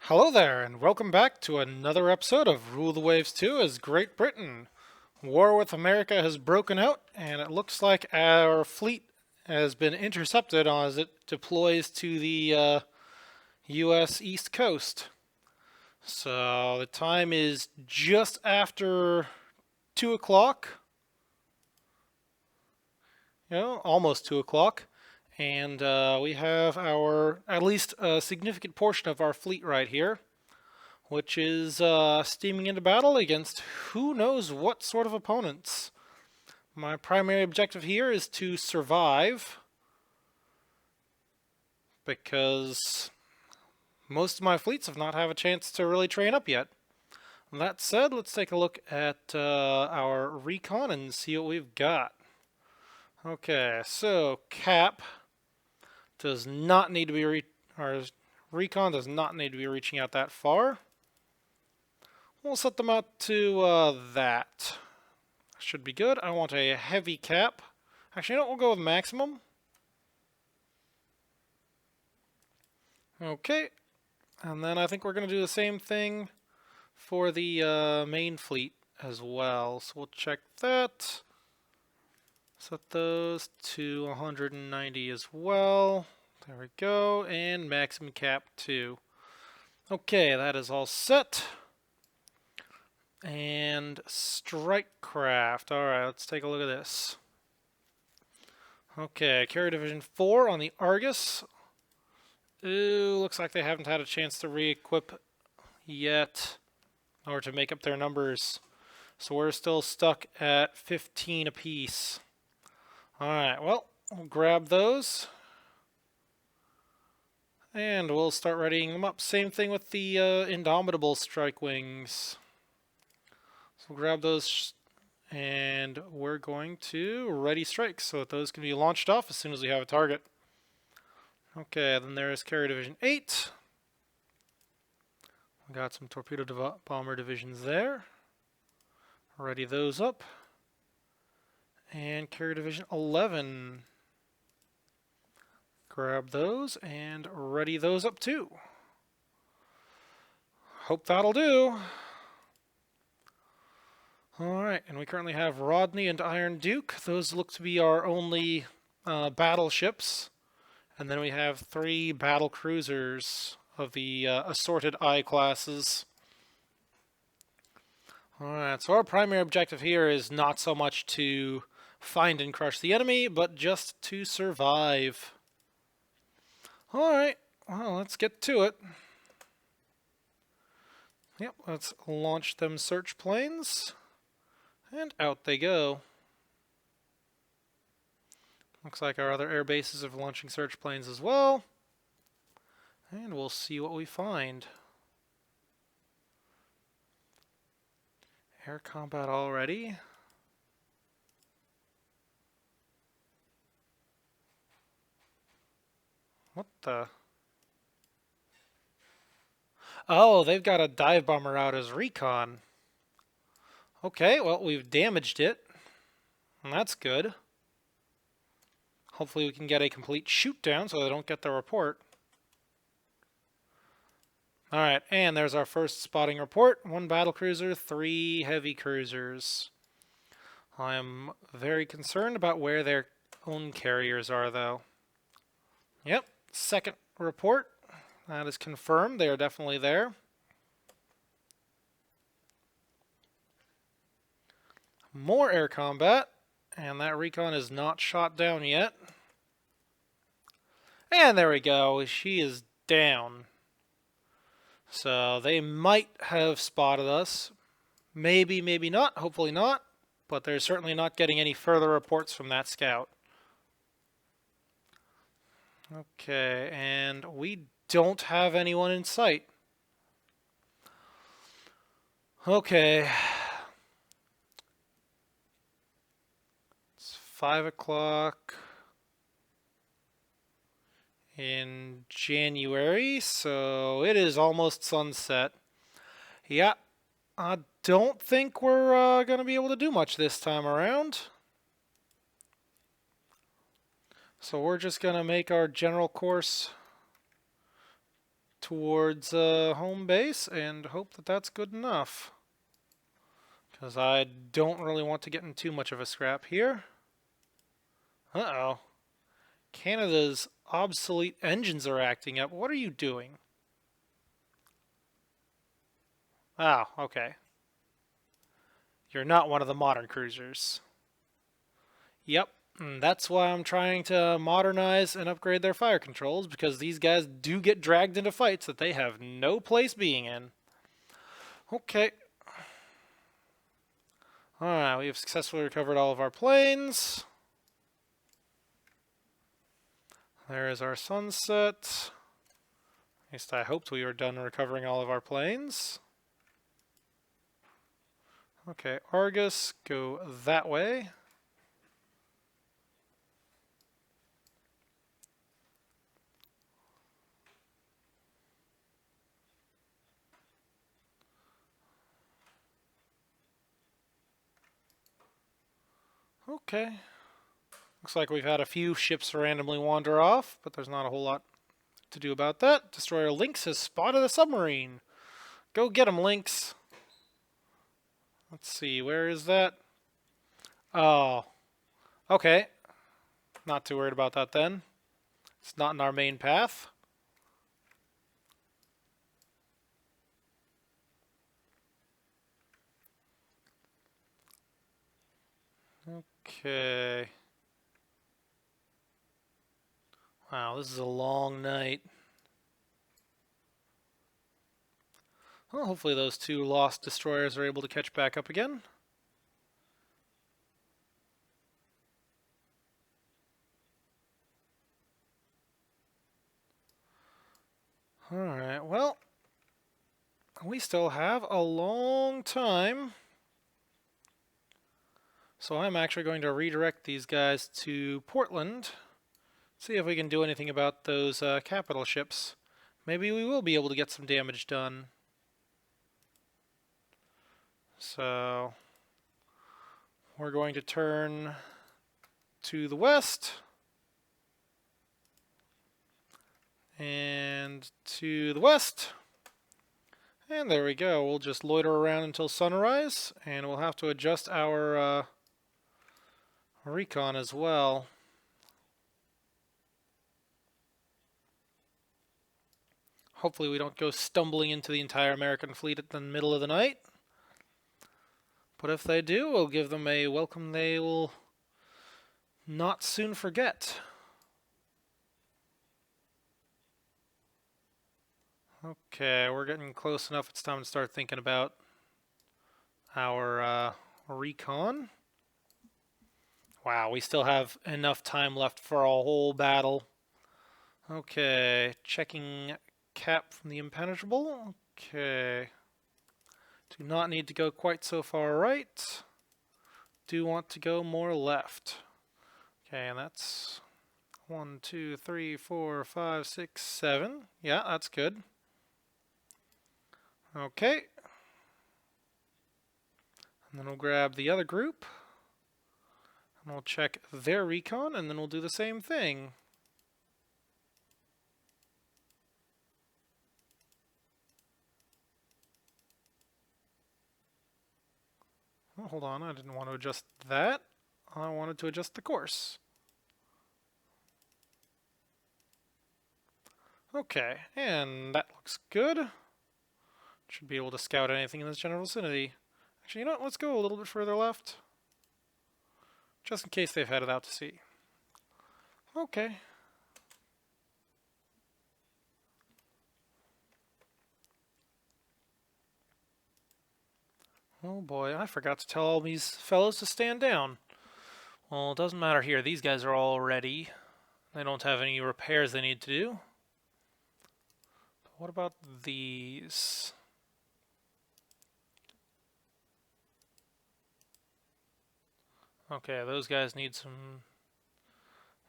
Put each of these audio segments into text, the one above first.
Hello there, and welcome back to another episode of Rule the Waves 2 as Great Britain. War with America has broken out, and it looks like our fleet has been intercepted as it deploys to the U.S. East Coast. So the time is just after 2 o'clock, almost 2 o'clock. And we have at least a significant portion of our fleet right here, which is steaming into battle against who knows what sort of opponents. My primary objective here is to survive, because most of my fleets have not had a chance to really train up yet. That said, let's take a look at our recon and see what we've got. Okay, so Cap does not need to be our recon does not need to be reaching out that far. We'll set them out to that. Should be good. I want a heavy cap. Actually, we'll go with maximum. Okay. And then I think we're going to do the same thing for the main fleet as well. So we'll check that. Set those to 190 as well. There we go. And maximum cap 2. Okay, that is all set. And strike craft. Alright, let's take a look at this. Okay, Carrier Division 4 on the Argus. Ooh, looks like they haven't had a chance to re-equip yet, or to make up their numbers. So we're still stuck at 15 apiece. Alright, well, we'll grab those. And we'll start readying them up. Same thing with the Indomitable Strike Wings. So we'll grab those, and we're going to ready strike so that those can be launched off as soon as we have a target. Okay, then there's Carrier Division 8. We got some torpedo bomber divisions there. Ready those up. And Carrier Division 11. Grab those and ready those up too. Hope that'll do. Alright, and we currently have Rodney and Iron Duke. Those look to be our only battleships. And then we have 3 battle cruisers of the assorted I classes. Alright, so our primary objective here is not so much to find and crush the enemy, but just to survive. Alright, well, let's get to it. Yep, let's launch them search planes. And out they go. Looks like our other air bases are launching search planes as well. And we'll see what we find. Air combat already. What the? Oh, they've got a dive bomber out as recon. Okay, well, we've damaged it. And that's good. Hopefully we can get a complete shoot down so they don't get the report. Alright, and there's our first spotting report. 1 battlecruiser, 3 heavy cruisers. I am very concerned about where their own carriers are, though. Yep, second report. That is confirmed. They are definitely there. More air combat. And that recon is not shot down yet. And there we go. She is down. So they might have spotted us. Maybe, maybe not. Hopefully not. But they're certainly not getting any further reports from that scout. Okay, and we don't have anyone in sight. Okay. It's 5 o'clock in January, so it is almost sunset. Yeah, I don't think we're going to be able to do much this time around. So we're just going to make our general course towards home base and hope that that's good enough. Because I don't really want to get in too much of a scrap here. Uh-oh. Canada's obsolete engines are acting up. What are you doing? Oh, okay. You're not one of the modern cruisers. Yep, and that's why I'm trying to modernize and upgrade their fire controls, because these guys do get dragged into fights that they have no place being in. Okay. Alright, we have successfully recovered all of our planes. There is our sunset. At least I hoped we were done recovering all of our planes. Okay, Argus, go that way. Okay. Looks like we've had a few ships randomly wander off, but there's not a whole lot to do about that. Destroyer Lynx has spotted a submarine. Go get him, Lynx. Let's see, where is that? Oh, okay. Not too worried about that then. It's not in our main path. Okay. Wow, this is a long night. Well, hopefully those two lost destroyers are able to catch back up again. Alright, well, we still have a long time. So I'm actually going to redirect these guys to Portland. See if we can do anything about those capital ships. Maybe we will be able to get some damage done. So we're going to turn to the west and to the west. And there we go. We'll just loiter around until sunrise, and we'll have to adjust our recon as well. Hopefully we don't go stumbling into the entire American fleet at the middle of the night. But if they do, we'll give them a welcome they will not soon forget. Okay, we're getting close enough. It's time to start thinking about our recon. Wow, we still have enough time left for a whole battle. Okay, checking cap from the impenetrable. Okay. Do not need to go quite so far right. Do want to go more left. Okay, and that's 1, 2, 3, 4, 5, 6, 7. Yeah, that's good. Okay. And then we'll grab the other group. And we'll check their recon, and then we'll do the same thing. Oh, hold on, I didn't want to adjust that. I wanted to adjust the course. Okay, and that looks good. Should be able to scout anything in this general vicinity. Actually, you know what? Let's go a little bit further left. Just in case they've headed out to sea. Okay. Oh boy, I forgot to tell all these fellows to stand down. Well, it doesn't matter here. These guys are all ready. They don't have any repairs they need to do. But what about these? Okay, those guys need some...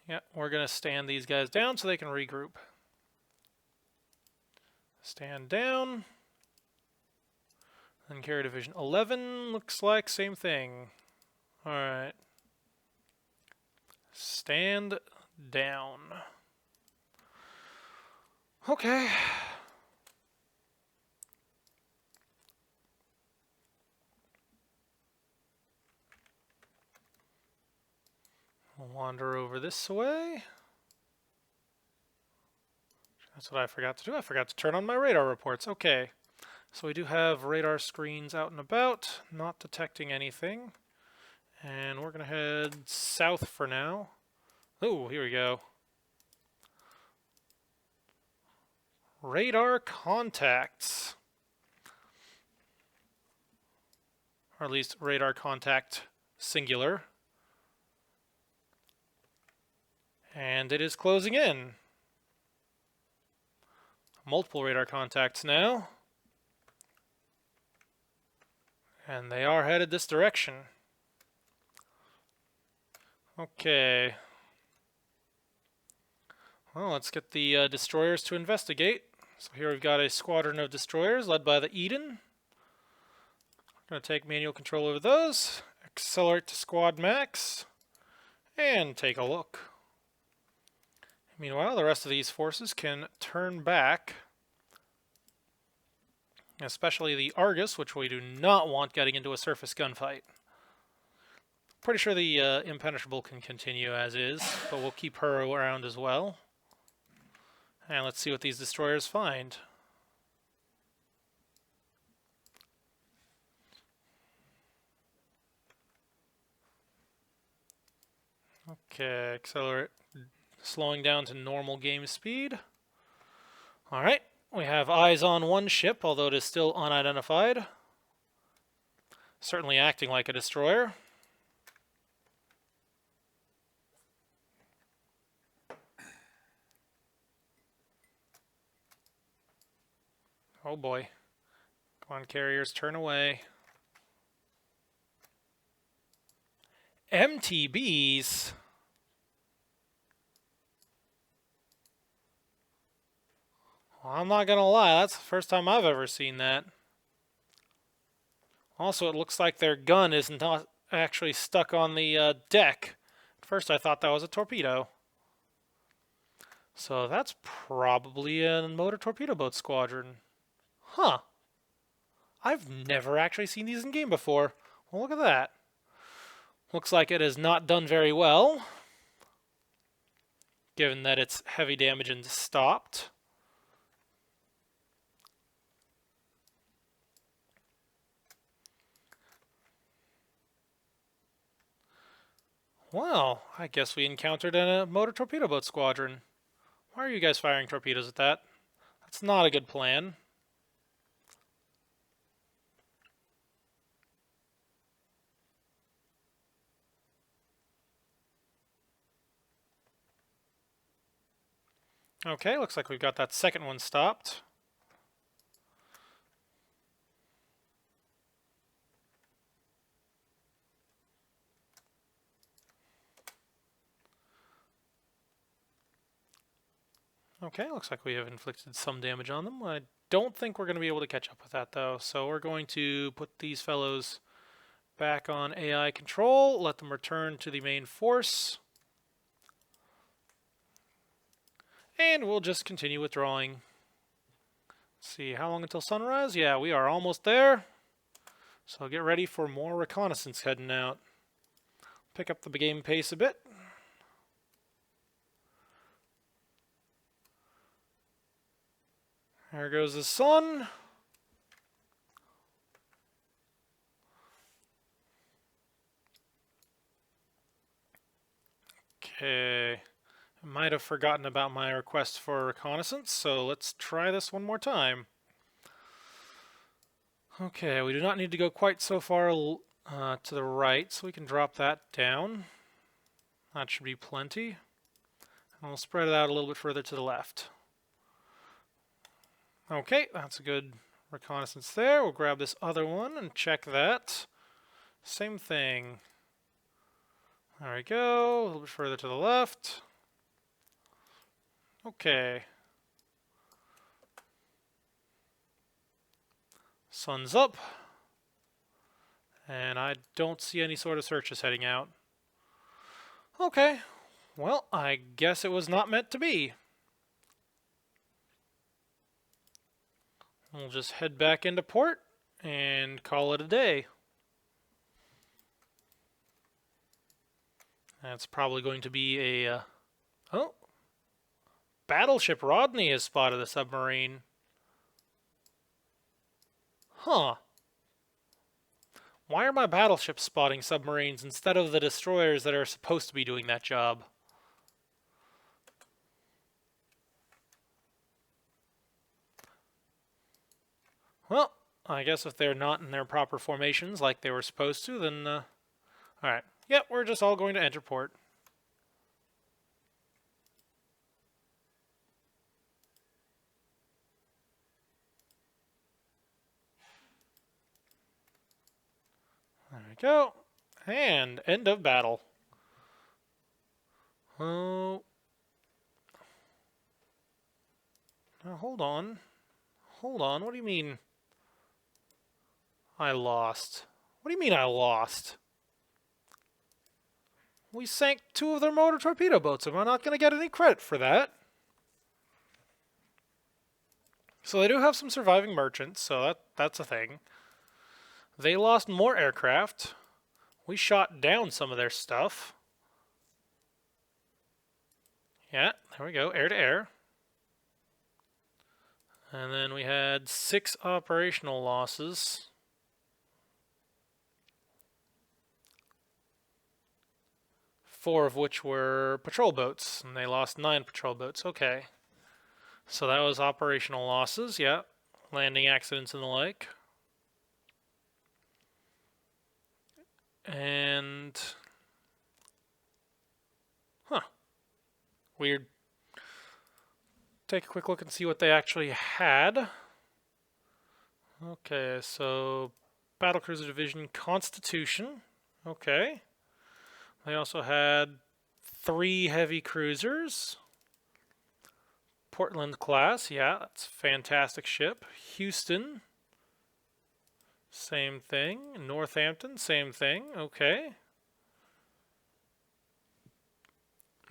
Yeah, we're going to stand these guys down so they can regroup. Stand down. And Carrier Division 11 looks like same thing. Alright. Stand down. Okay. Wander over this way. That's what I forgot to do. I forgot to turn on my radar reports. Okay. So we do have radar screens out and about, not detecting anything. And we're going to head south for now. Oh, here we go. Radar contacts. Or at least radar contact singular. And it is closing in. Multiple radar contacts now. And they are headed this direction. Okay. Well, let's get the destroyers to investigate. So here we've got a squadron of destroyers led by the Eden. Going to take manual control over those. Accelerate to squad max. And take a look. Meanwhile, the rest of these forces can turn back. Especially the Argus, which we do not want getting into a surface gunfight. Pretty sure the Impenetrable can continue as is, but we'll keep her around as well. And let's see what these destroyers find. Okay, accelerate, slowing down to normal game speed. Alright, we have eyes on one ship, although it is still unidentified. Certainly acting like a destroyer. Oh boy. Come on, carriers, turn away. MTBs? Well, I'm not gonna lie, that's the first time I've ever seen that. Also, it looks like their gun is not actually stuck on the deck. At first I thought that was a torpedo. So that's probably a motor torpedo boat squadron. Huh. I've never actually seen these in game before. Well, look at that. Looks like it has not done very well, given that its heavy damage and stopped. Well, I guess we encountered a motor torpedo boat squadron. Why are you guys firing torpedoes at that? That's not a good plan. Okay, looks like we've got that second one stopped. Okay, looks like we have inflicted some damage on them. I don't think we're going to be able to catch up with that, though. So we're going to put these fellows back on AI control, let them return to the main force. And we'll just continue withdrawing. Let's see, how long until sunrise? Yeah, we are almost there. So get ready for more reconnaissance heading out. Pick up the game pace a bit. There goes the sun. Okay. I might have forgotten about my request for reconnaissance, so let's try this one more time. Okay, we do not need to go quite so far to the right, so we can drop that down. That should be plenty. And we'll spread it out a little bit further to the left. Okay, that's a good reconnaissance there. We'll grab this other one and check that. Same thing. There we go, a little bit further to the left. Okay. Sun's up. And I don't see any sort of searches heading out. Okay, well, I guess it was not meant to be. We'll just head back into port and call it a day. That's probably going to be a... oh! Battleship Rodney has spotted a submarine. Huh. Why are my battleships spotting submarines instead of the destroyers that are supposed to be doing that job? Well, I guess if they're not in their proper formations like they were supposed to, then... alright. Yep, we're just all going to enter port. There we go. And end of battle. Oh. Now hold on. Hold on. What do you mean I lost? What do you mean I lost? We sank 2 of their motor torpedo boats. Am I not going to get any credit for that? So they do have some surviving merchants, so that's a thing. They lost more aircraft. We shot down some of their stuff. Yeah, there we go, air to air. And then we had 6 operational losses. Four of which were patrol boats, and they lost 9 patrol boats. Okay. So that was operational losses, yeah. Landing accidents and the like. And... huh. Weird. Take a quick look and see what they actually had. Okay, so Battlecruiser Division Constitution. Okay. They also had 3 heavy cruisers. Portland class, yeah, that's a fantastic ship. Houston, same thing. Northampton, same thing. Okay.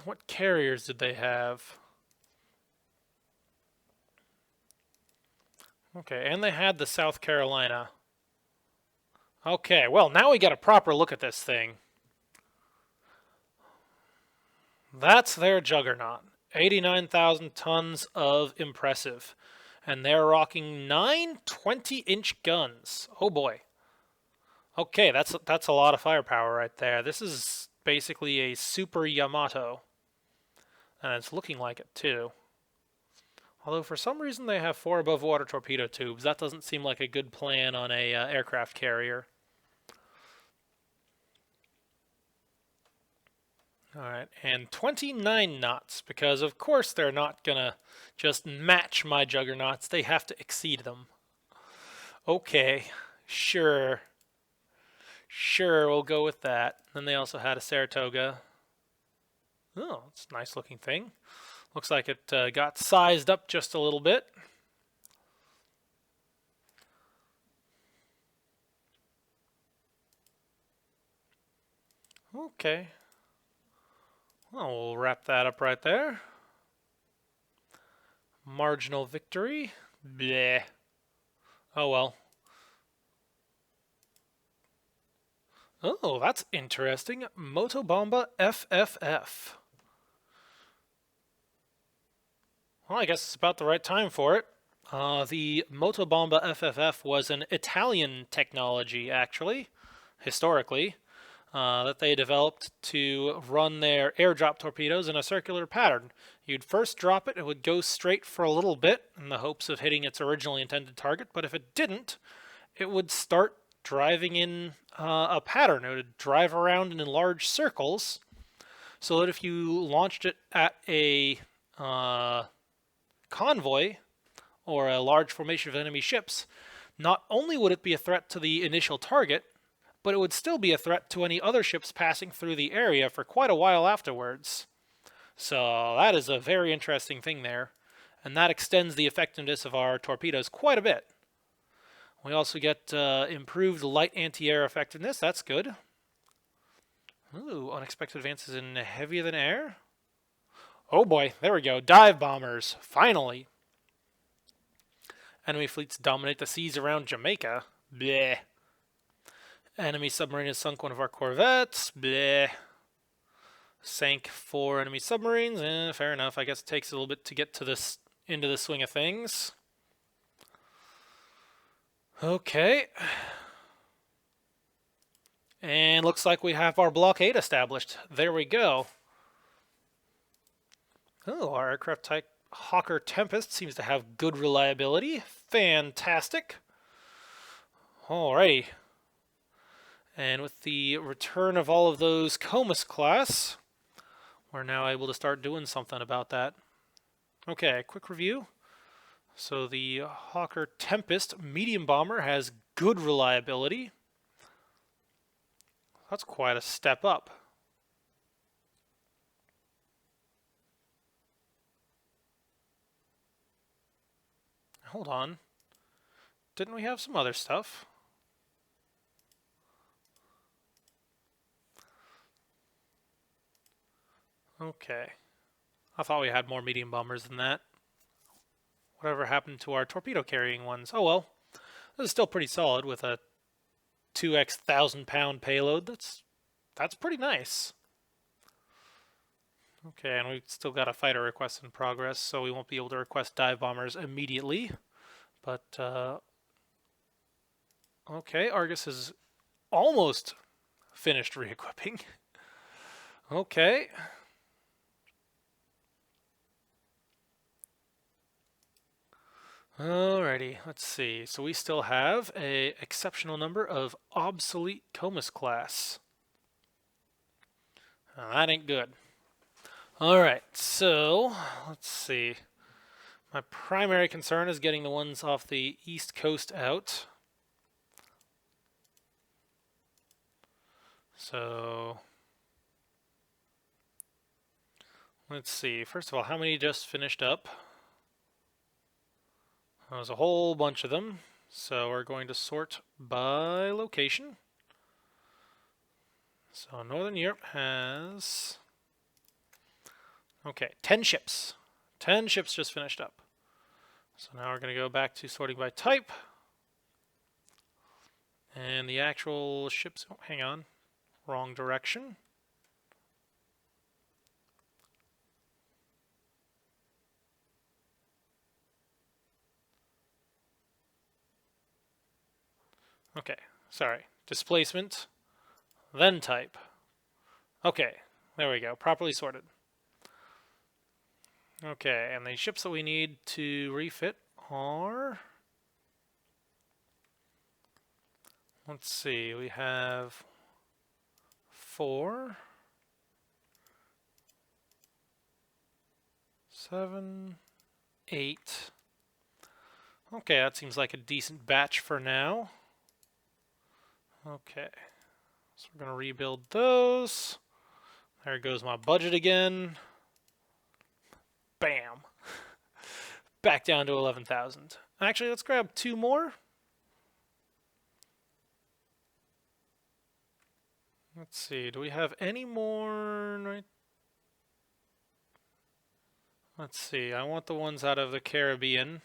What carriers did they have? Okay, and they had the South Carolina. Okay, well, now we got a proper look at this thing. That's their juggernaut. 89,000 tons of impressive. And they're rocking 9 20-inch guns. Oh boy. Okay, that's a lot of firepower right there. This is basically a super Yamato. And it's looking like it too. Although for some reason they have 4 above water torpedo tubes. That doesn't seem like a good plan on a aircraft carrier. Alright, and 29 knots, because of course they're not gonna just match my juggernauts, they have to exceed them. Okay, sure. Sure, we'll go with that. Then they also had a Saratoga. Oh, it's a nice looking thing. Looks like it got sized up just a little bit. Okay. Well, we'll wrap that up right there. Marginal victory. Bleh. Oh well. Oh, that's interesting. Motobomba FFF. Well, I guess it's about the right time for it. The Motobomba FFF was an Italian technology, actually, historically, that they developed to run their airdrop torpedoes in a circular pattern. You'd first drop it, it would go straight for a little bit in the hopes of hitting its originally intended target, but if it didn't, it would start driving in a pattern. It would drive around in large circles, so that if you launched it at a convoy or a large formation of enemy ships, not only would it be a threat to the initial target, but it would still be a threat to any other ships passing through the area for quite a while afterwards. So that is a very interesting thing there, and that extends the effectiveness of our torpedoes quite a bit. We also get improved light anti-air effectiveness. That's good. Ooh, unexpected advances in heavier than air. Oh boy, there we go. Dive bombers, finally. Enemy fleets dominate the seas around Jamaica. Bleh. Enemy submarine has sunk one of our corvettes. Bleh. Sank 4 enemy submarines. Fair enough. I guess it takes a little bit to get to this into the swing of things. Okay. And looks like we have our blockade established. There we go. Oh, our aircraft type Hawker Tempest seems to have good reliability. Fantastic. Alrighty. And with the return of all of those Comus class, we're now able to start doing something about that. Okay, quick review. So the Hawker Tempest medium bomber has good reliability. That's quite a step up. Hold on. Didn't we have some other stuff? Okay. I thought we had more medium bombers than that. Whatever happened to our torpedo carrying ones? Oh well. This is still pretty solid with a 2x 1,000-pound payload. That's pretty nice. Okay, and we've still got a fighter request in progress, so we won't be able to request dive bombers immediately. But, okay, Argus is almost finished re-equipping. Okay. Alrighty, let's see. So we still have a exceptional number of obsolete Comus class. Now, that ain't good. Alright, so let's see. My primary concern is getting the ones off the east coast out. So let's see. First of all, how many just finished up? There's a whole bunch of them. So we're going to sort by location. So Northern Europe has, okay, 10 ships. 10 ships just finished up. So now we're going to go back to sorting by type. And the actual ships, oh, hang on, wrong direction. Okay, sorry, displacement, then type. Okay, there we go, properly sorted. Okay, and the ships that we need to refit are, let's see, we have 4, 7, 8. Okay, that seems like a decent batch for now. Okay, so we're going to rebuild those. There goes my budget again. Bam. Back down to 11,000. Actually, let's grab 2 more. Let's see, do we have any more? Let's see, I want the ones out of the Caribbean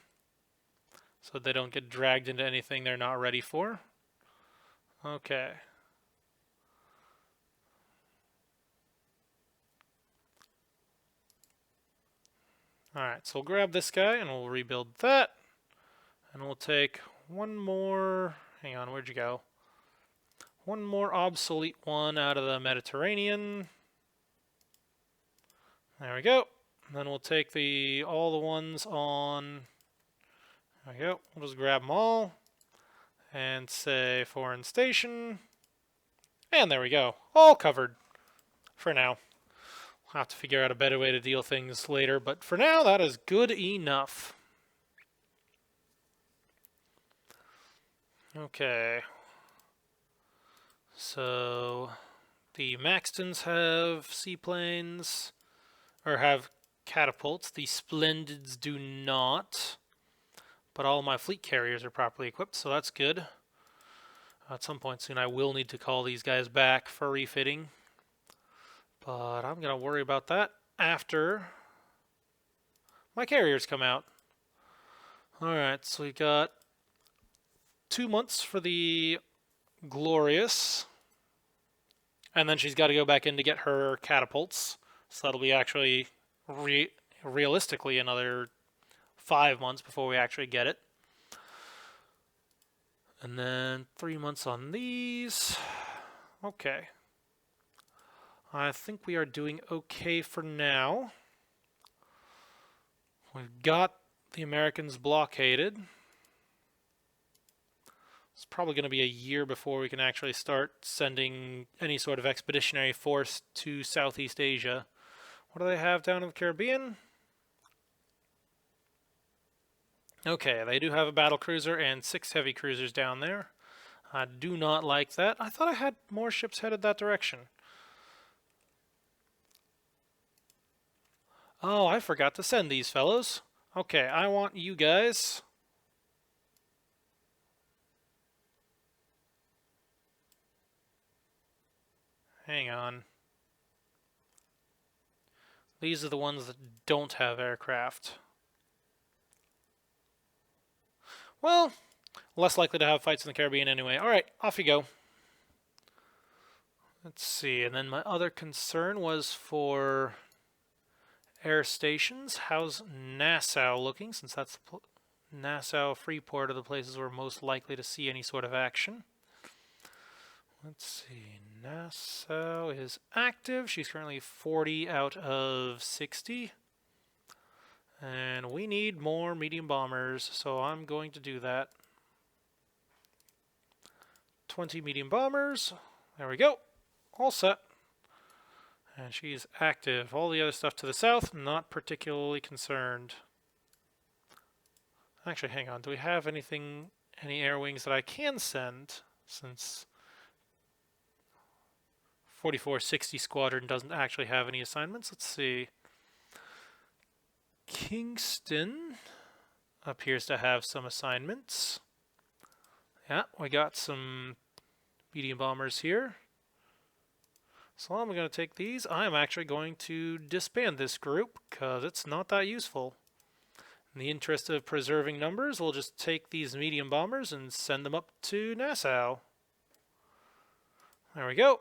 so they don't get dragged into anything they're not ready for. Okay. Alright, so we'll grab this guy and we'll rebuild that. And we'll take one more, hang on, where'd you go? One more obsolete one out of the Mediterranean. There we go. And then we'll take all the ones on, there we go, we'll just grab them all. And say foreign station. And there we go. All covered for now. We'll have to figure out a better way to deal things later, but for now that is good enough. Okay. So the Maxtons have seaplanes, or have catapults. The Splendids do not. But all my fleet carriers are properly equipped, so that's good. At some point soon I will need to call these guys back for refitting. But I'm going to worry about that after my carriers come out. Alright, so we got 2 months for the Glorious. And then she's got to go back in to get her catapults. So that'll be actually realistically another 5 months before we actually get it. And then 3 months on these. Okay. I think we are doing okay for now. We've got the Americans blockaded. It's probably going to be a year before we can actually start sending any sort of expeditionary force to Southeast Asia. What do they have down in the Caribbean? Okay, they do have a battle cruiser and 6 heavy cruisers down there. I do not like that. I thought I had more ships headed that direction. Oh, I forgot to send these fellows. Okay, I want you guys. Hang on. These are the ones that don't have aircraft. Well, less likely to have fights in the Caribbean anyway. Alright, off you go. Let's see, and then my other concern was for air stations. How's Nassau looking, since that's Nassau, Freeport are the places we're most likely to see any sort of action. Let's see, Nassau is active. She's currently 40 out of 60. And we need more medium bombers, so I'm going to do that. 20 medium bombers. There we go. All set. And she's active. All the other stuff to the south, not particularly concerned. Actually, hang on. Do we have anything, any air wings that I can send? Since 4460 Squadron doesn't actually have any assignments. Let's see. Kingston appears to have some assignments. Yeah, we got some medium bombers here. So I'm going to take these. I'm actually going to disband this group because it's not that useful. In the interest of preserving numbers, we'll just take these medium bombers and send them up to Nassau. There we go.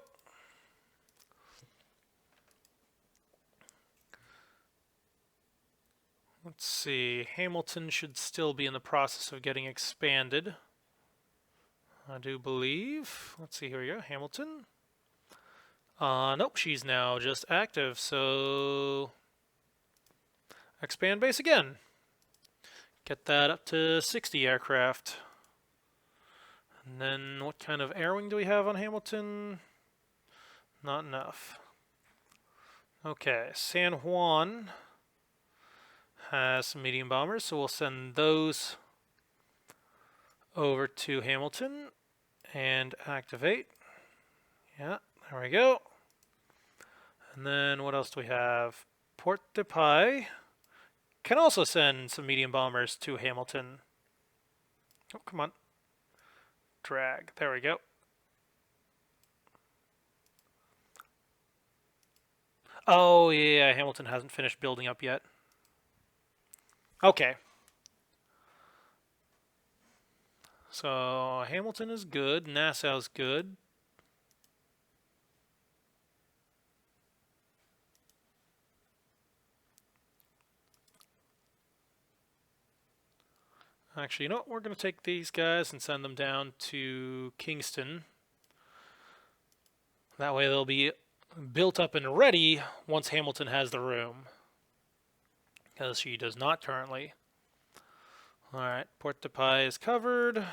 Let's see, Hamilton should still be in the process of getting expanded, I do believe. Let's see, here we go, Hamilton. Nope, she's now just active, so expand base again. Get that up to 60 aircraft. And then what kind of air wing do we have on Hamilton? Not enough. Okay, San Juan has some medium bombers, so we'll send those over to Hamilton and activate. Yeah, there we go. And then what else do we have? Port de Paix can also send some medium bombers to Hamilton. Oh, come on. Drag. There we go. Oh, yeah, Hamilton hasn't finished building up yet. Okay. So Hamilton is good. Nassau's good. Actually, you know what? We're going to take these guys and send them down to Kingston. That way they'll be built up and ready once Hamilton has the room. Because she does not currently. Alright, Port de Paix is covered.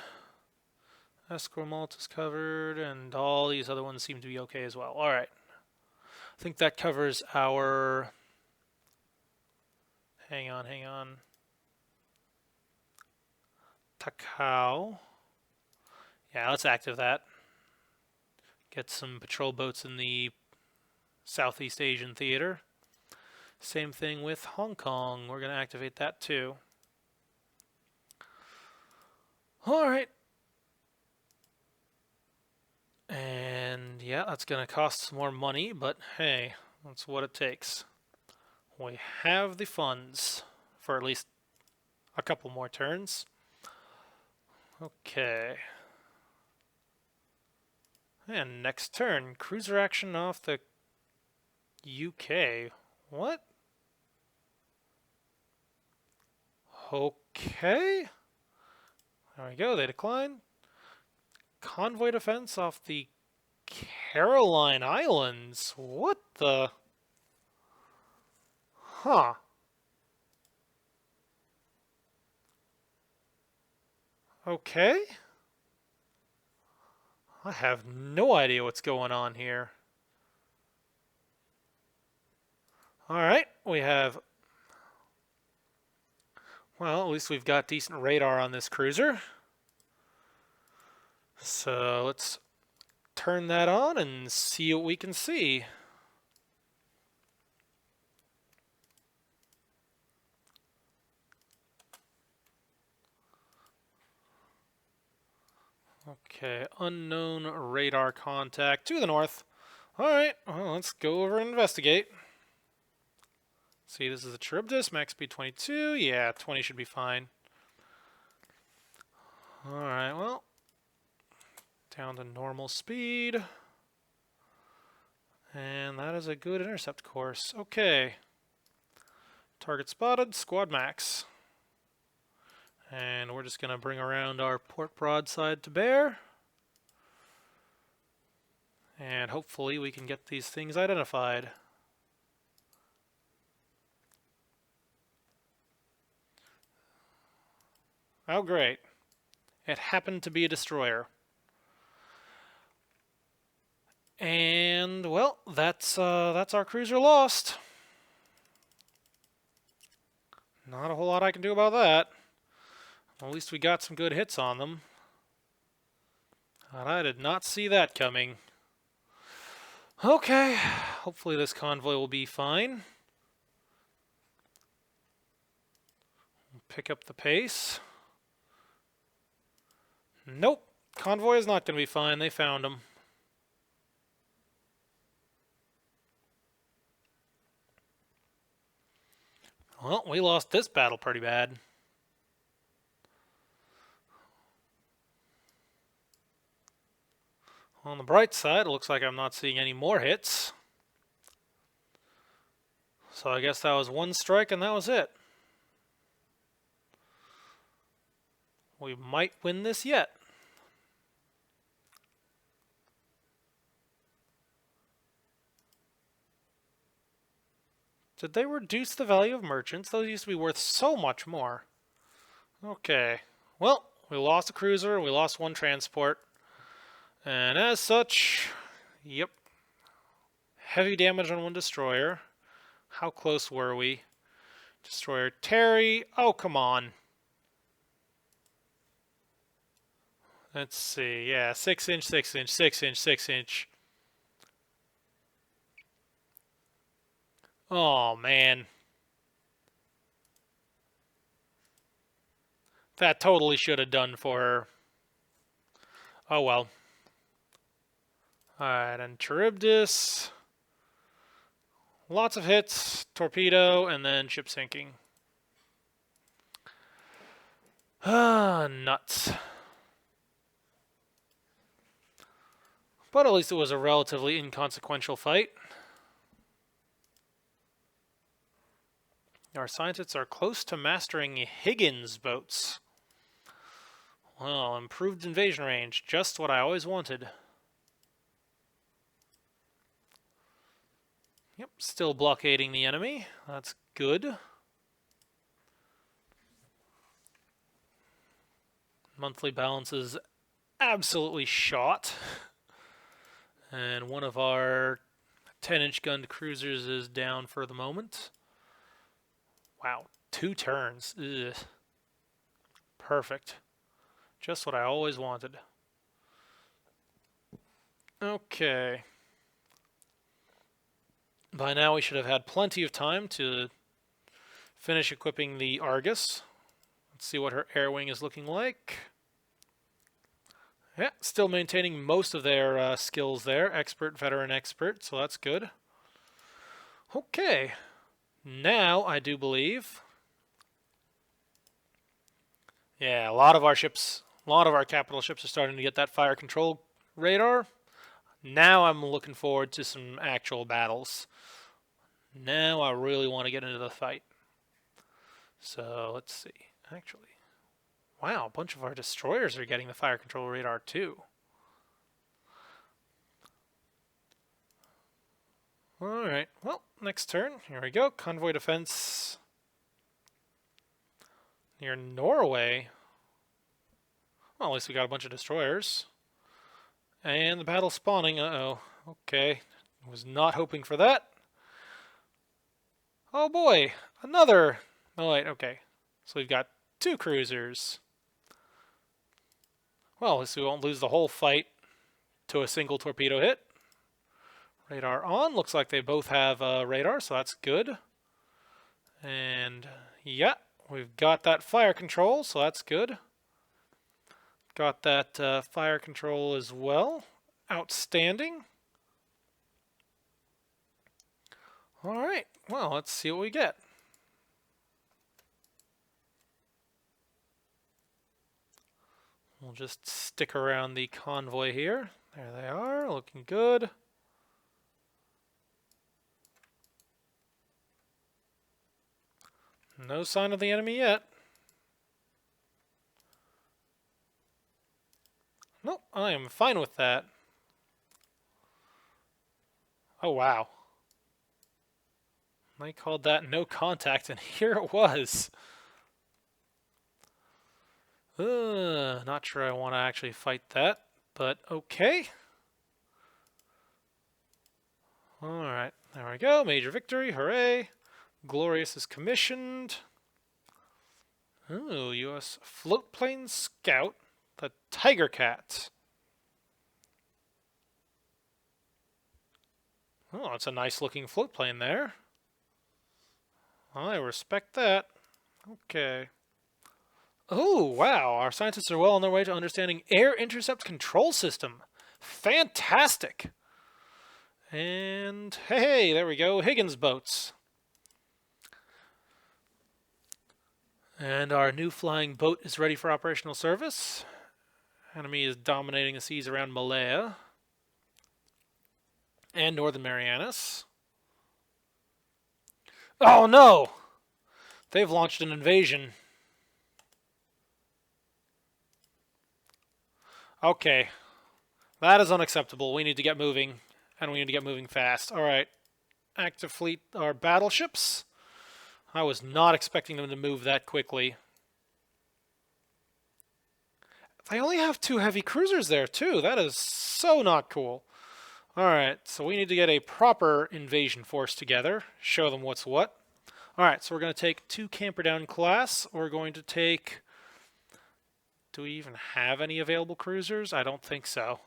Esquimalt is covered. And all these other ones seem to be okay as well. Alright. I think that covers our... Hang on. Takao. Yeah, let's active that. Get some patrol boats in the Southeast Asian theater. Same thing with Hong Kong. We're going to activate that too. Alright. And yeah, that's going to cost some more money, but hey, that's what it takes. We have the funds for at least a couple more turns. Okay. And next turn, cruiser action off the UK. What? Okay. There we go, they decline. Convoy defense off the Caroline Islands. What the? Huh. Okay. I have no idea what's going on here. Alright, we have... Well, at least we've got decent radar on this cruiser. So let's turn that on and see what we can see. Okay, unknown radar contact to the north. Alright, well, let's go over and investigate. See, this is a Charybdis, max speed 22. Yeah, 20 should be fine. Alright, well, down to normal speed. And that is a good intercept course. Okay. Target spotted, squad max. And we're just going to bring around our port broadside to bear. And hopefully we can get these things identified. Oh, great. It happened to be a destroyer. And, well, that's our cruiser lost. Not a whole lot I can do about that. At least we got some good hits on them. And I did not see that coming. Okay, hopefully this convoy will be fine. Pick up the pace. Nope, convoy is not going to be fine. They found him. Well, we lost this battle pretty bad. On the bright side, it looks like I'm not seeing any more hits. So I guess that was one strike and that was it. We might win this yet. Did they reduce the value of merchants? Those used to be worth so much more. Okay. Well, we lost a cruiser, we lost one transport. And as such, yep. Heavy damage on one destroyer. How close were we? Destroyer Terry. Oh, come on. Let's see. Yeah, 6-inch, 6-inch, 6-inch, 6-inch. Oh, man. That totally should have done for her. Oh, well. Alright, and Charybdis. Lots of hits. Torpedo, and then ship sinking. Ah, nuts. But at least it was a relatively inconsequential fight. Our scientists are close to mastering Higgins boats. Well, improved invasion range, just what I always wanted. Yep, still blockading the enemy. That's good. Monthly balance is absolutely shot. And one of our 10-inch gunned cruisers is down for the moment. Wow, 2 turns. Ugh. Perfect. Just what I always wanted. Okay. By now we should have had plenty of time to finish equipping the Argus. Let's see what her air wing is looking like. Yeah, still maintaining most of their skills there. Expert, veteran, expert, so that's good. Okay. Now, I do believe... Yeah, a lot of our ships, a lot of our capital ships are starting to get that fire control radar. Now I'm looking forward to some actual battles. Now I really want to get into the fight. So let's see. Actually, wow, a bunch of our destroyers are getting the fire control radar too. Alright, well, next turn. Here we go. Convoy defense near Norway. Well, at least we got a bunch of destroyers. And the battle spawning. Uh-oh. Okay. Was not hoping for that. Oh boy, another. Oh wait, okay. So we've got 2 cruisers. Well, at least we won't lose the whole fight to a single torpedo hit. Radar on. Looks like they both have radar, so that's good. And yeah, we've got that fire control, so that's good. Got that fire control as well. Outstanding. Alright, well, let's see what we get. We'll just stick around the convoy here. There they are, looking good. No sign of the enemy yet. Nope, I am fine with that. Oh, wow. They called that no contact, and here it was. Not sure I want to actually fight that, but okay. Alright, there we go. Major victory, hooray. Glorious is commissioned. Ooh, U.S. float plane scout, the Tiger Cat. Oh, it's a nice looking float plane there. I respect that. Okay. Oh, wow. Our scientists are well on their way to understanding air intercept control system. Fantastic. And hey, there we go. Higgins boats. And our new flying boat is ready for operational service. Enemy is dominating the seas around Malaya and Northern Marianas. Oh no! They've launched an invasion. Okay. That is unacceptable. We need to get moving. And we need to get moving fast. Alright. Active fleet are battleships. I was not expecting them to move that quickly. They only have 2 heavy cruisers there, too. That is so not cool. Alright, so we need to get a proper invasion force together. Show them what's what. Alright, so we're going to take 2 Camperdown class. We're going to take... Do we even have any available cruisers? I don't think so.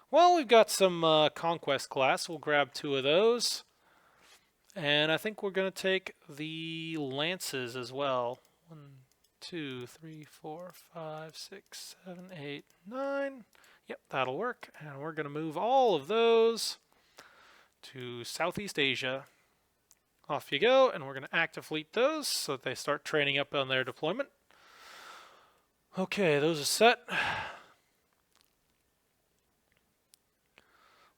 Well, we've got some Conquest class. We'll grab 2 of those. And I think we're going to take the Lances as well. 1, 2, 3, 4, 5, 6, 7, 8, 9. Yep, that'll work. And we're going to move all of those to Southeast Asia. Off you go, and we're going to active fleet those so that they start training up on their deployment. Okay, those are set.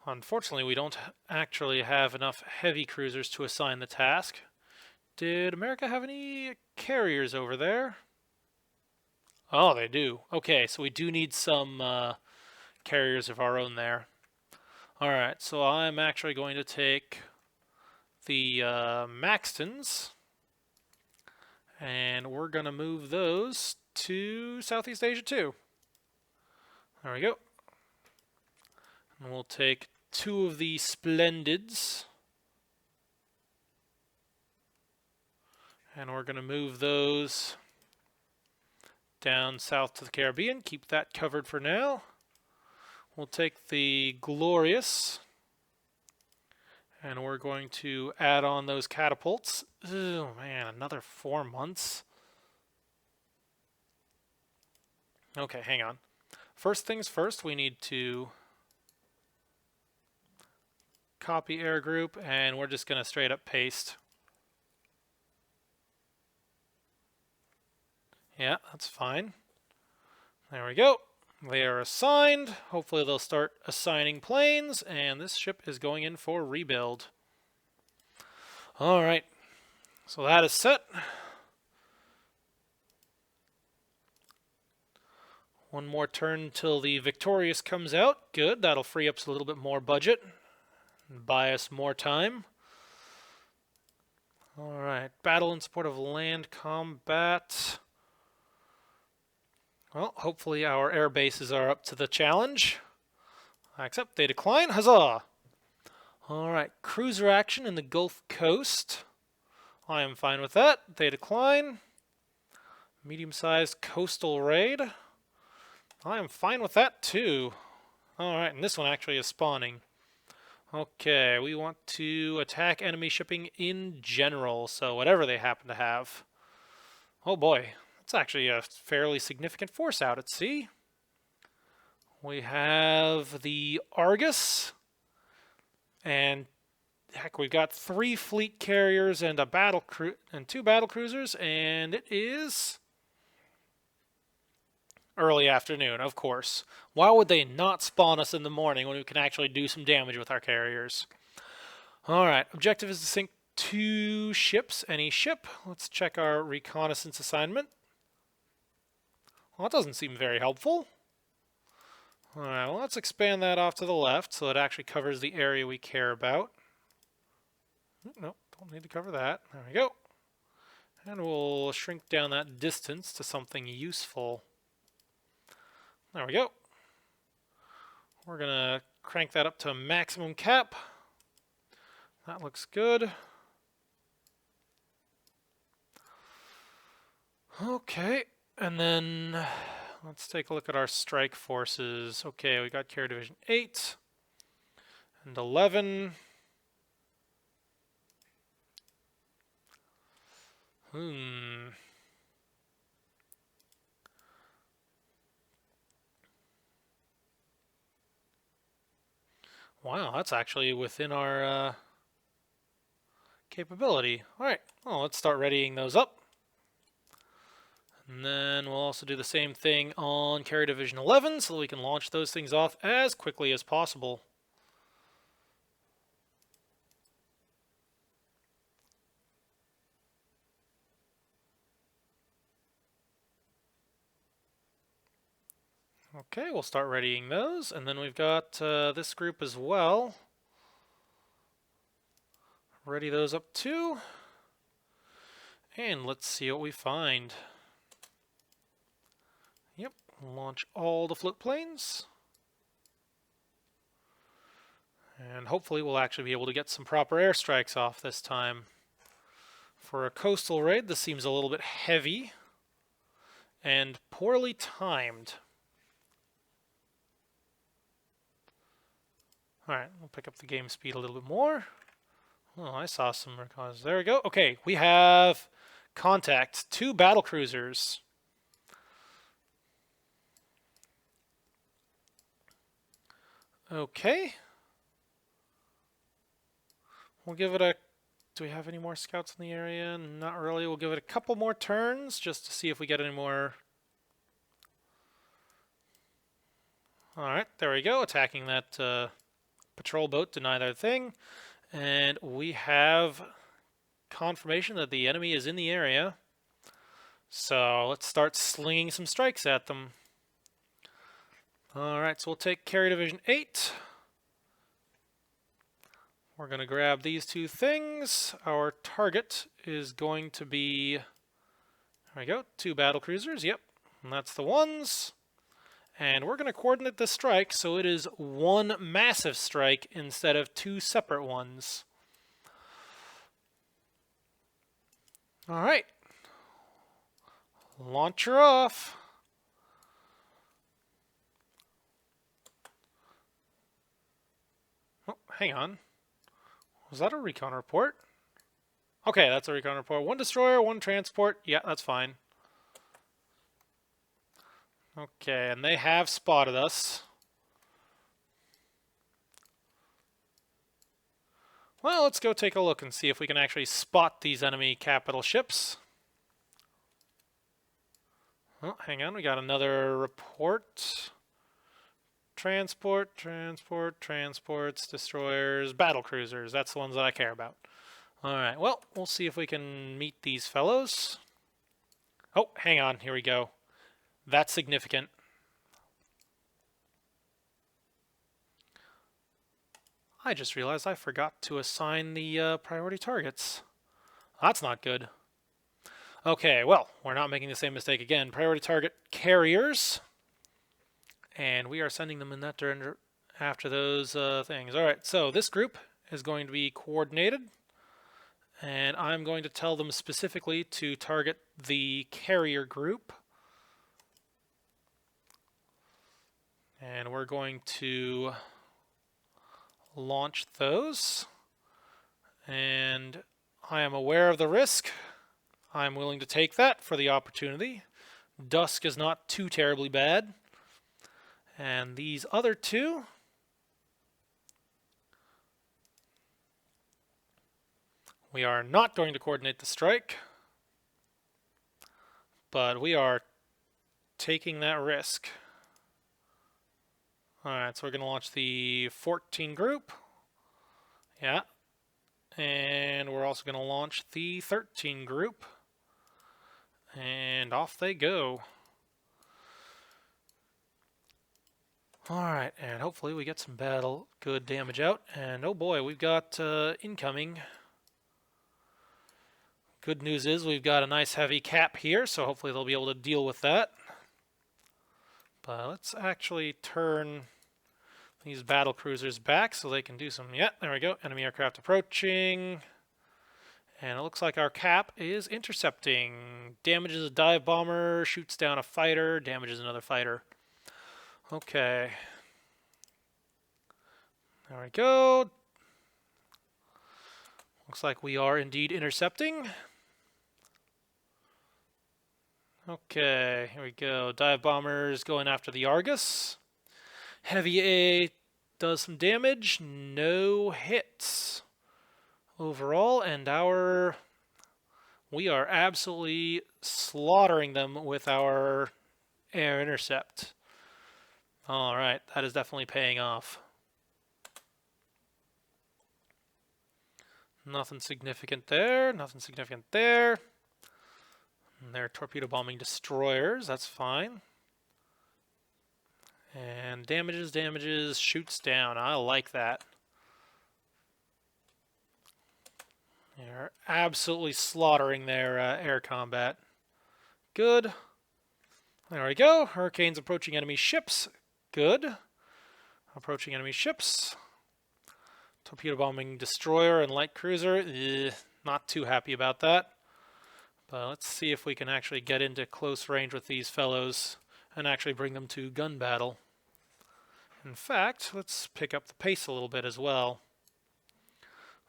Unfortunately, we don't actually have enough heavy cruisers to assign the task. Did America have any carriers over there? Oh, they do. Okay, so we do need some carriers of our own there. Alright, so I'm actually going to take the Maxtons, and we're going to move those to Southeast Asia too. There we go. And we'll take 2 of the Splendids, and we're going to move those down south to the Caribbean. Keep that covered for now. We'll take the Glorious, and we're going to add on those catapults. Oh man, another 4 months. Okay, hang on. First things first, we need to copy air group, and we're just going to straight up paste. Yeah, that's fine. There we go. They are assigned. Hopefully they'll start assigning planes, and this ship is going in for rebuild. Alright, so that is set. One more turn till the Victorious comes out. Good, that'll free up a little bit more budget and buy us more time. Alright, battle in support of land combat. Well, hopefully our air bases are up to the challenge. Except they decline. Huzzah! Alright, cruiser action in the Gulf Coast. I am fine with that. They decline. Medium-sized coastal raid. I am fine with that too. Alright, and this one actually is spawning. Okay, we want to attack enemy shipping in general, so whatever they happen to have. Oh boy, that's actually a fairly significant force out at sea. We have the Argus, and heck, we've got 3 fleet carriers and a and 2 battle cruisers, and it is early afternoon, of course. Why would they not spawn us in the morning when we can actually do some damage with our carriers? Alright, objective is to sink 2 ships, any ship. Let's check our reconnaissance assignment. Well, that doesn't seem very helpful. Alright, well, let's expand that off to the left so it actually covers the area we care about. Nope, don't need to cover that. There we go. And we'll shrink down that distance to something useful. There we go. We're going to crank that up to maximum cap. That looks good. Okay, and then let's take a look at our strike forces. Okay, we got Carrier Division 8 and 11. Wow, that's actually within our capability. Alright, well, let's start readying those up. And then we'll also do the same thing on Carrier Division 11 so that we can launch those things off as quickly as possible. Okay, we'll start readying those, and then we've got this group as well. Ready those up too. And let's see what we find. Yep, launch all the float planes. And hopefully we'll actually be able to get some proper airstrikes off this time. For a coastal raid, this seems a little bit heavy and poorly timed. Alright, we'll pick up the game speed a little bit more. Oh, I saw some reconnaissance. There we go. Okay, we have contact. 2 battle cruisers. Okay. We'll give it a... Do we have any more scouts in the area? Not really. We'll give it a couple more turns just to see if we get any more... Alright, there we go. Attacking that patrol boat, deny their thing. And we have confirmation that the enemy is in the area. So let's start slinging some strikes at them. Alright, so we'll take Carrier Division 8. We're going to grab these 2 things. Our target is going to be, there we go, 2 battle cruisers. Yep, and that's the ones. And we're going to coordinate the strike so it is 1 massive strike instead of 2 separate ones. Alright. Launcher off. Oh, hang on. Was that a recon report? Okay, that's a recon report. 1 destroyer, 1 transport. Yeah, that's fine. Okay, and they have spotted us. Well, let's go take a look and see if we can actually spot these enemy capital ships. Oh, hang on, we got another report. transports, destroyers, battle cruisers. That's the ones that I care about. Alright, well, we'll see if we can meet these fellows. Oh, hang on, here we go. That's significant. I just realized I forgot to assign the priority targets. That's not good. Okay, well, we're not making the same mistake again. Priority target carriers. And we are sending them in that direction after those things. Alright, so this group is going to be coordinated. And I'm going to tell them specifically to target the carrier group. And we're going to launch those. And I am aware of the risk. I'm willing to take that for the opportunity. Dusk is not too terribly bad. And these other two, we are not going to coordinate the strike, but we are taking that risk. Alright, so we're going to launch the 14 group. Yeah. And we're also going to launch the 13 group. And off they go. Alright, and hopefully we get some good damage out. And oh boy, we've got incoming. Good news is we've got a nice heavy cap here, so hopefully they'll be able to deal with that. But let's actually turn these battle cruisers back so they can do some... Yeah, there we go. Enemy aircraft approaching. And it looks like our cap is intercepting. Damages a dive bomber, shoots down a fighter, damages another fighter. Okay. There we go. Looks like we are indeed intercepting. Okay, here we go. Dive bombers going after the Argus. Heavy A does some damage. No hits overall, and we are absolutely slaughtering them with our air intercept. Alright, that is definitely paying off. Nothing significant there, nothing significant there. And they're torpedo bombing destroyers, that's fine. And damages, shoots down. I like that. They're absolutely slaughtering their air combat. Good. There we go. Hurricanes approaching enemy ships. Good. Approaching enemy ships. Torpedo bombing destroyer and light cruiser. Not too happy about that. But let's see if we can actually get into close range with these fellows and actually bring them to gun battle. In fact, let's pick up the pace a little bit as well.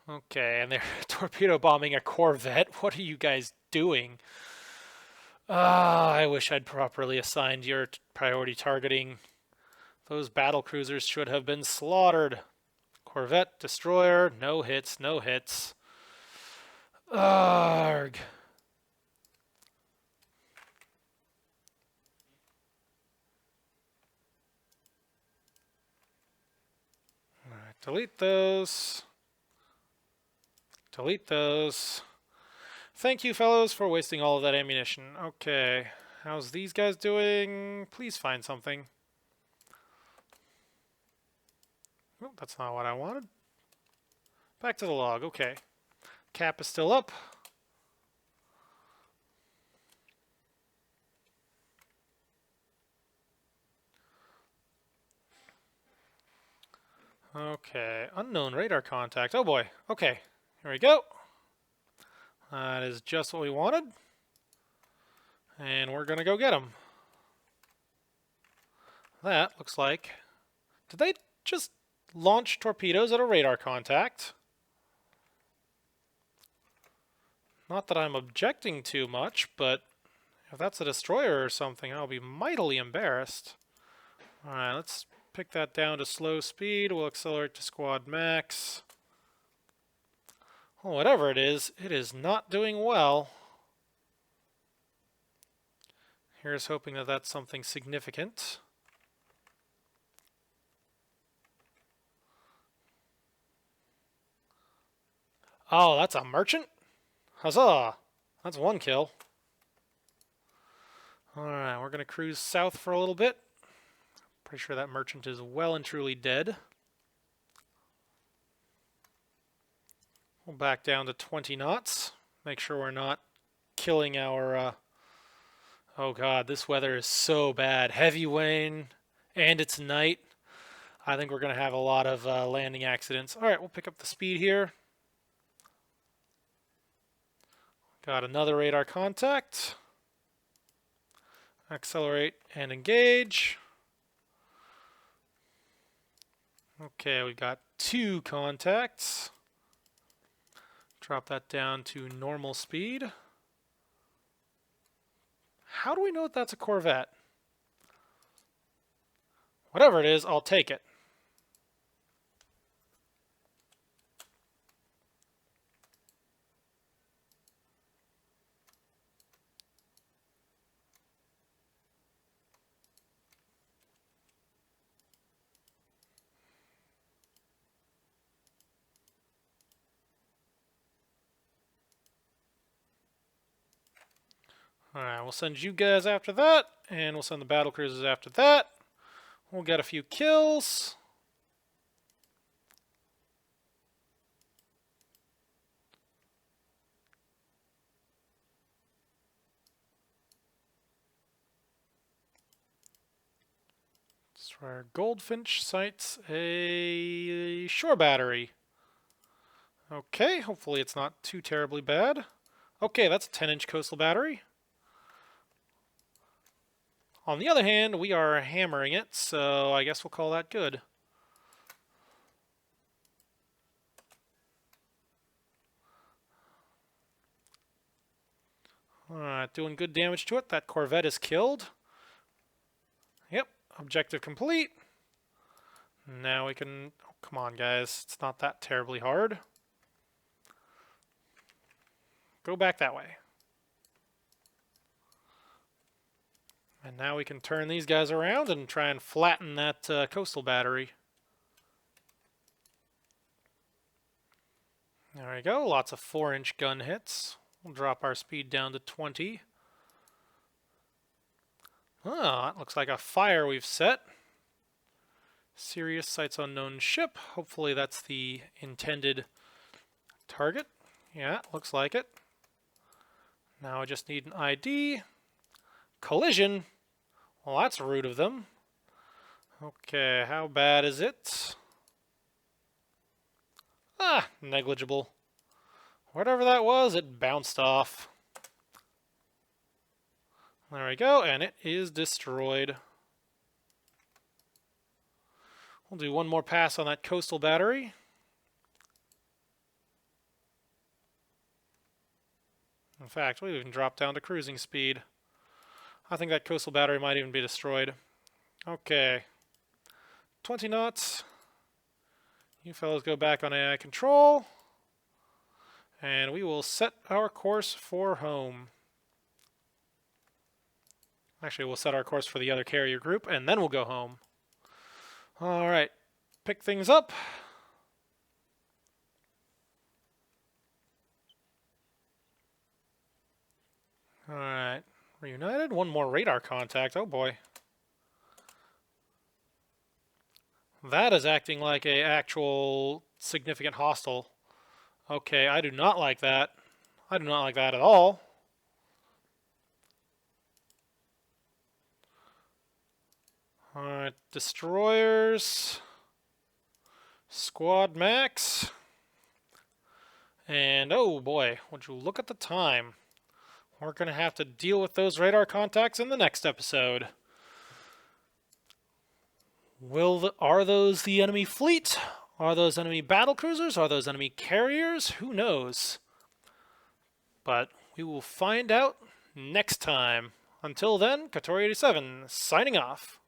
Okay, and they're torpedo bombing a corvette. What are you guys doing? I wish I'd properly assigned your priority targeting. Those battle cruisers should have been slaughtered. Corvette, destroyer, no hits, no hits. Arg. Alright, delete those. Delete those. Thank you, fellows, for wasting all of that ammunition. Okay, how's these guys doing? Please find something. Oh, that's not what I wanted. Back to the log, okay. Cap is still up. Okay, unknown radar contact. Oh boy, okay, here we go. That is just what we wanted. And we're gonna go get him. That looks like... Did they just launch torpedoes at a radar contact? Not that I'm objecting too much, but if that's a destroyer or something, I'll be mightily embarrassed. Alright, let's pick that down to slow speed. We'll accelerate to squad max. Well, whatever it is not doing well. Here's hoping that that's something significant. Oh, that's a merchant? Huzzah! That's one kill. Alright, we're going to cruise south for a little bit. Pretty sure that merchant is well and truly dead. We'll back down to 20 knots. Make sure we're not killing our... Oh god, this weather is so bad. Heavy rain, and it's night. I think we're going to have a lot of landing accidents. Alright, we'll pick up the speed here. Got another radar contact. Accelerate and engage. Okay, we've got 2 contacts. Drop that down to normal speed. How do we know that that's a corvette? Whatever it is, I'll take it. Alright, we'll send you guys after that, and we'll send the battle cruisers after that. We'll get a few kills. Destroyer Goldfinch sights a shore battery. Okay, hopefully it's not too terribly bad. Okay, that's a 10-inch coastal battery. On the other hand, we are hammering it, so I guess we'll call that good. Alright, doing good damage to it. That corvette is killed. Yep, objective complete. Now we can... Oh, come on, guys. It's not that terribly hard. Go back that way. And now we can turn these guys around and try and flatten that coastal battery. There we go. Lots of 4-inch gun hits. We'll drop our speed down to 20. Oh, that looks like a fire we've set. Sirius sights unknown ship. Hopefully that's the intended target. Yeah, looks like it. Now I just need an ID. Collision. Well, that's rude of them. Okay, how bad is it? Ah, negligible. Whatever that was, it bounced off. There we go, and it is destroyed. We'll do one more pass on that coastal battery. In fact, we even dropped down to cruising speed. I think that coastal battery might even be destroyed. Okay. 20 knots. You fellows go back on AI control. And we will set our course for home. Actually, we'll set our course for the other carrier group, and then we'll go home. Alright. Pick things up. Alright. Reunited. One more radar contact. Oh boy. That is acting like an actual significant hostile. Okay, I do not like that. I do not like that at all. Alright, destroyers. Squad max. And oh boy, would you look at the time. We're going to have to deal with those radar contacts in the next episode. Are those the enemy fleet? Are those enemy battle cruisers? Are those enemy carriers? Who knows? But we will find out next time. Until then, Katori87 signing off.